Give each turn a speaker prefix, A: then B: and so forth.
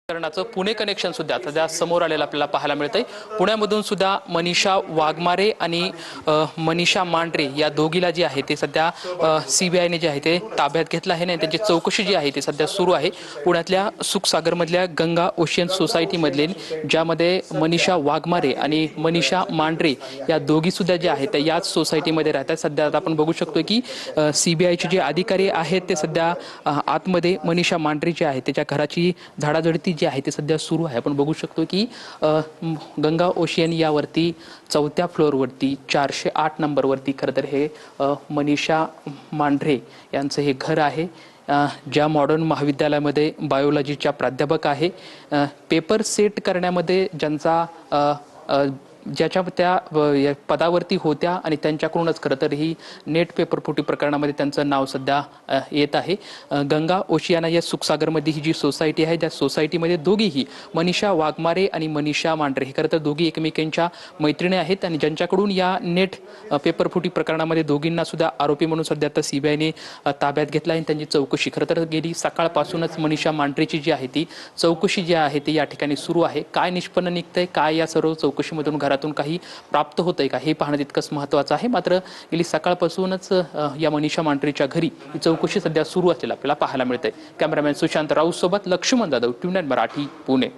A: करण्याचं पुणे कनेक्शन सुद्धा सध्या समोर आलेलं आपल्याला पाहायला मिळतंय। पुण्यामधून सुद्धा मनीषा वाघमारे आणि मनीषा मांढरे या दोघीला जे आहे ते सध्या सीबीआयने जे आहे ते ताब्यात घेतलं आहे आणि त्यांची चौकशी जी आहे ती सध्या सुरू आहे। पुण्यातल्या सुखसागरमधल्या गंगा ओशियन सोसायटीमधले ज्यामध्ये मनीषा वाघमारे आणि मनीषा मांढरे या दोघी सुद्धा जे आहेत त्या याच सोसायटीमध्ये राहतात। सध्या आता आपण बघू शकतो की सीबीआयचे जे अधिकारी आहेत ते सध्या आतमध्ये मनीषा मांढरे जे आहे त्याच्या घराची झाडाझडती जी आहे ते सध्या सुरू आहे। आपण बघू शकतो की गंगा ओशियन यावरती 4थ्या फ्लोअरवरती 408 नंबरवरती खरं तर हे मनीषा मांढरे यांचं हे घर आहे। ज्या मॉडर्न महाविद्यालयामध्ये बायोलॉजीच्या प्राध्यापक आहे। पेपर सेट करण्यामध्ये ज्यांचा ज्याच्या त्या पदावरती होत्या आणि त्यांच्याकडूनच खरं तर ही नेट पेपर फुटी प्रकरणामध्ये त्यांचं नाव सध्या येत आहे। गंगा ओशियाना या सुखसागरमध्ये ही जी सोसायटी आहे त्या सोसायटीमध्ये दोघीही मनीषा वाघमारे आणि मनीषा मांढरे हे खरं तर दोघी एकमेकांच्या मैत्रिणी आहेत आणि ज्यांच्याकडून या नेट पेपर फुटी प्रकरणामध्ये दोघींना सुद्धा आरोपी म्हणून सध्या आता सीबीआयने ताब्यात घेतला आहे। त्यांची चौकशी खरं तर गेली सकाळपासूनच मनीषा मांढरेची जी आहे ती चौकशी जी आहे ती या ठिकाणी सुरू आहे। काय निष्पन्न निघतंय, काय या सर्व चौकशीमधून घरातून काही प्राप्त होतंय का हे पाहणं तितकंच महत्त्वाचं आहे। मात्र गेली सकाळपासूनच या मनीषा मांढरेच्या घरी ही चौकशी सध्या सुरू असलेला आपल्याला पाहायला मिळतंय। कॅमेरामॅन सुशांत राऊत सोबत लक्ष्मण जाधव, ट्यून मराठी, पुणे।